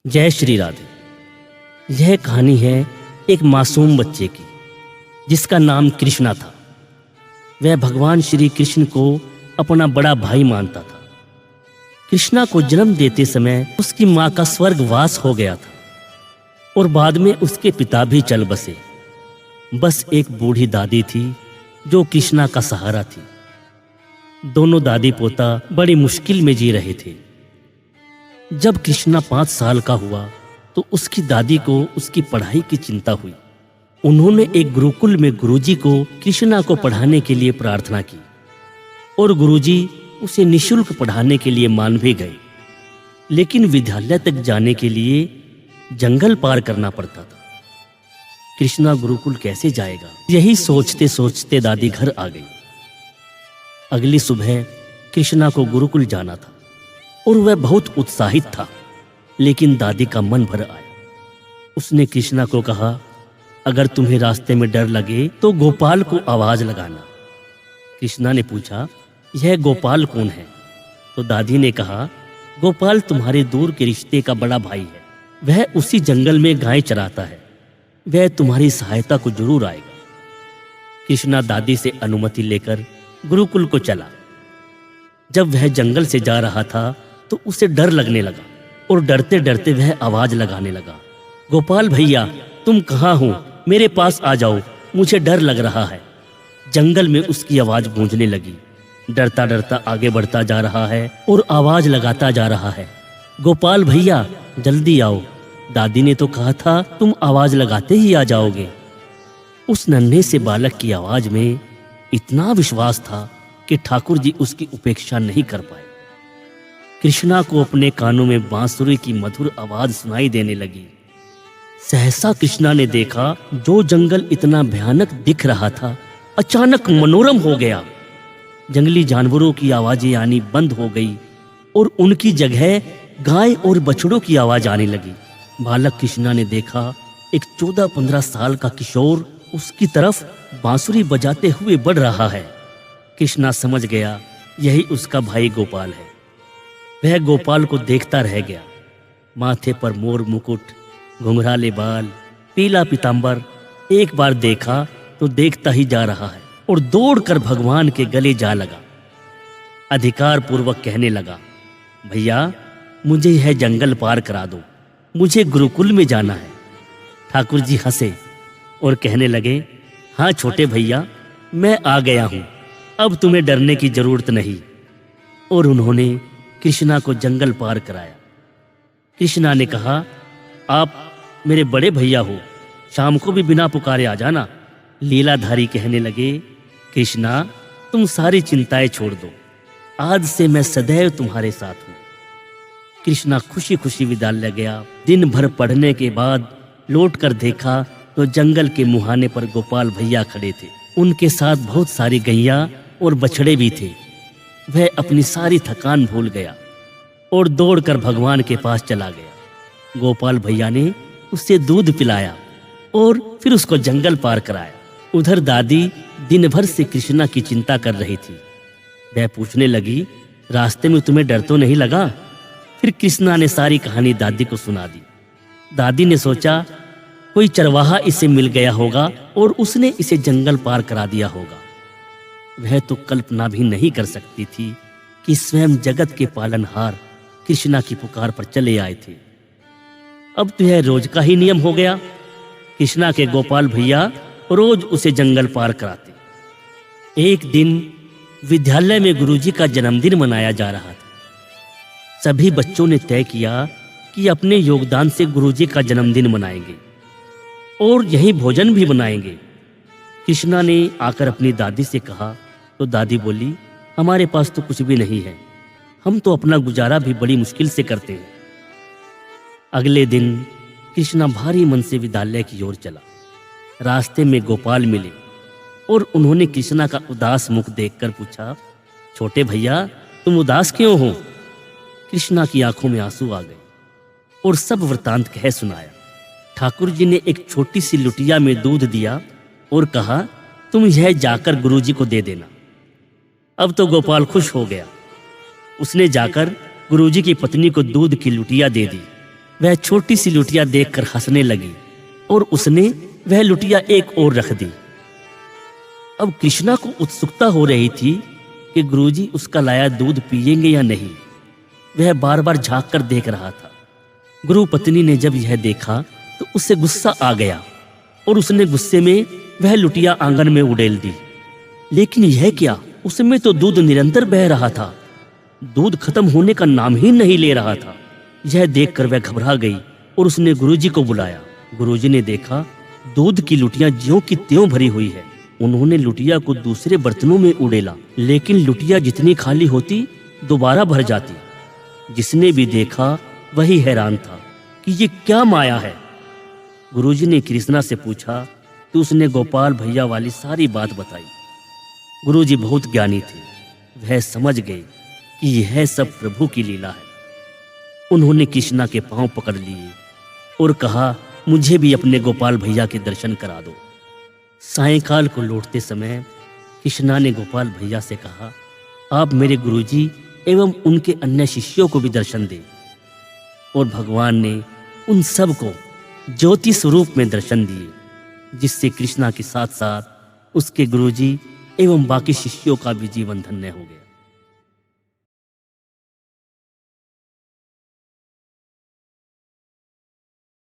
जय श्री राधे। यह कहानी है एक मासूम बच्चे की जिसका नाम कृष्णा था। वह भगवान श्री कृष्ण को अपना बड़ा भाई मानता था। कृष्णा को जन्म देते समय उसकी माँ का स्वर्गवास हो गया था और बाद में उसके पिता भी चल बसे। बस एक बूढ़ी दादी थी जो कृष्णा का सहारा थी। दोनों दादी पोता बड़ी मुश्किल में जी रहे थे। जब कृष्णा 5 साल का हुआ तो उसकी दादी को उसकी पढ़ाई की चिंता हुई। उन्होंने एक गुरुकुल में गुरुजी को कृष्णा को पढ़ाने के लिए प्रार्थना की और गुरुजी उसे निःशुल्क पढ़ाने के लिए मान भी गए, लेकिन विद्यालय तक जाने के लिए जंगल पार करना पड़ता था। कृष्णा गुरुकुल कैसे जाएगा, यही सोचते सोचते दादी घर आ गई। अगली सुबह कृष्णा को गुरुकुल जाना था और वह बहुत उत्साहित था, लेकिन दादी का मन भर आया। उसने कृष्णा को कहा, अगर तुम्हें रास्ते में डर लगे तो गोपाल को आवाज लगाना। कृष्णा ने पूछा, यह गोपाल कौन है? तो दादी ने कहा, गोपाल तुम्हारे दूर के रिश्ते का बड़ा भाई है। वह उसी जंगल में गाय चराता है। वह तुम्हारी सहायता को जरूर आएगा। कृष्णा दादी से अनुमति लेकर गुरुकुल को चला। जब वह जंगल से जा रहा था तो उसे डर लगने लगा और डरते डरते वह आवाज लगाने लगा, गोपाल भैया तुम कहाँ हो? मेरे पास आ जाओ, मुझे डर लग रहा है। जंगल में उसकी आवाज गूंजने लगी। डरता डरता आगे बढ़ता जा रहा है और आवाज लगाता जा रहा है, गोपाल भैया जल्दी आओ। दादी ने तो कहा था तुम आवाज लगाते ही आ जाओगे। उस नन्हे से बालक की आवाज में इतना विश्वास था कि ठाकुर जी उसकी उपेक्षा नहीं कर पाए। कृष्णा को अपने कानों में बांसुरी की मधुर आवाज सुनाई देने लगी। सहसा कृष्णा ने देखा जो जंगल इतना भयानक दिख रहा था अचानक मनोरम हो गया। जंगली जानवरों की आवाजें आनी बंद हो गई और उनकी जगह गाय और बछड़ों की आवाज आने लगी। बालक कृष्णा ने देखा एक 14-15 साल का किशोर उसकी तरफ बांसुरी बजाते हुए बढ़ रहा है। कृष्णा समझ गया यही उसका भाई गोपाल है। वह गोपाल को देखता रह गया। माथे पर मोर मुकुट, घुंघराले बाल, पीला पीतांबर। एक बार देखा तो देखता ही जा रहा है और दौड़कर भगवान के गले जा लगा। अधिकार पूर्वक कहने लगा, भैया मुझे यह जंगल पार करा दो, मुझे गुरुकुल में जाना है। ठाकुर जी हंसे और कहने लगे, हाँ छोटे भैया मैं आ गया हूँ, अब तुम्हें डरने की जरूरत नहीं। और उन्होंने कृष्णा को जंगल पार कराया। कृष्णा ने कहा, आप मेरे बड़े भैया हो, शाम को भी बिना पुकारे आ जाना। लीलाधारी कहने लगे, कृष्णा तुम सारी चिंताएं छोड़ दो, आज से मैं सदैव तुम्हारे साथ हूँ। कृष्णा खुशी खुशी विद्यालय गया। दिन भर पढ़ने के बाद लौटकर देखा तो जंगल के मुहाने पर गोपाल भैया खड़े थे। उनके साथ बहुत सारी गैया और बछड़े भी थे। वह अपनी सारी थकान भूल गया और दौड़कर भगवान के पास चला गया। गोपाल भैया ने उसे दूध पिलाया और फिर उसको जंगल पार कराया। उधर दादी दिन भर से कृष्णा की चिंता कर रही थी। वह पूछने लगी, रास्ते में तुम्हें डर तो नहीं लगा? फिर कृष्णा ने सारी कहानी दादी को सुना दी। दादी ने सोचा कोई चरवाहा इसे मिल गया होगा और उसने इसे जंगल पार करा दिया होगा। वह तो कल्पना भी नहीं कर सकती थी कि स्वयं जगत के पालनहार कृष्णा की पुकार पर चले आए थे। अब तो यह रोज का ही नियम हो गया। कृष्णा के गोपाल भैया रोज उसे जंगल पार कराते। एक दिन विद्यालय में गुरुजी का जन्मदिन मनाया जा रहा था। सभी बच्चों ने तय किया कि अपने योगदान से गुरुजी का जन्मदिन मनाएंगे और यहीं भोजन भी बनाएंगे। कृष्णा ने आकर अपनी दादी से कहा तो दादी बोली, हमारे पास तो कुछ भी नहीं है, हम तो अपना गुजारा भी बड़ी मुश्किल से करते हैं। अगले दिन कृष्णा भारी मन से विद्यालय की ओर चला। रास्ते में गोपाल मिले और उन्होंने कृष्णा का उदास मुख देखकर पूछा, छोटे भैया तुम उदास क्यों हो? कृष्णा की आंखों में आंसू आ गए और सब वृतांत कह सुनाया। ठाकुर जी ने एक छोटी सी लुटिया में दूध दिया और कहा, तुम यह जाकर गुरुजी को दे देना। अब तो गोपाल खुश हो गया। उसने जाकर गुरुजी की पत्नी को दूध की लुटिया दे दी। वह छोटी सी लुटिया देखकर हंसने लगी और उसने वह लुटिया एक और रख दी। अब कृष्णा को उत्सुकता हो रही थी कि गुरुजी उसका लाया दूध पिएंगे या नहीं। वह बार बार झांक कर देख रहा था। गुरु पत्नी ने जब यह देखा तो उससे गुस्सा आ गया और उसने गुस्से में वह लुटिया आंगन में उड़ेल दी। लेकिन यह क्या, उसमें तो दूध निरंतर बह रहा था। दूध खत्म होने का नाम ही नहीं ले रहा था। यह देखकर वह घबरा गई और उसने गुरुजी को बुलाया। गुरुजी ने देखा दूध की लुटिया ज्यों की त्यों भरी हुई है। उन्होंने लुटिया को दूसरे बर्तनों में उड़ेला, लेकिन लुटिया जितनी खाली होती दोबारा भर जाती। जिसने भी देखा वही हैरान था कि ये क्या माया है। गुरुजी ने कृष्णा से पूछा तो उसने गोपाल भैया वाली सारी बात बताई। गुरुजी बहुत ज्ञानी थे, वह समझ गए कि यह सब प्रभु की लीला है। उन्होंने कृष्णा के पांव पकड़ लिए और कहा, मुझे भी अपने गोपाल भैया के दर्शन करा दो। सायंकाल को लौटते समय कृष्णा ने गोपाल भैया से कहा, आप मेरे गुरुजी एवं उनके अन्य शिष्यों को भी दर्शन दें। और भगवान ने उन सब को ज्योति स्वरूप में दर्शन दिए, जिससे कृष्णा के साथ साथ उसके गुरुजी एवं बाकी शिष्यों का भी जीवन धन्य हो गया।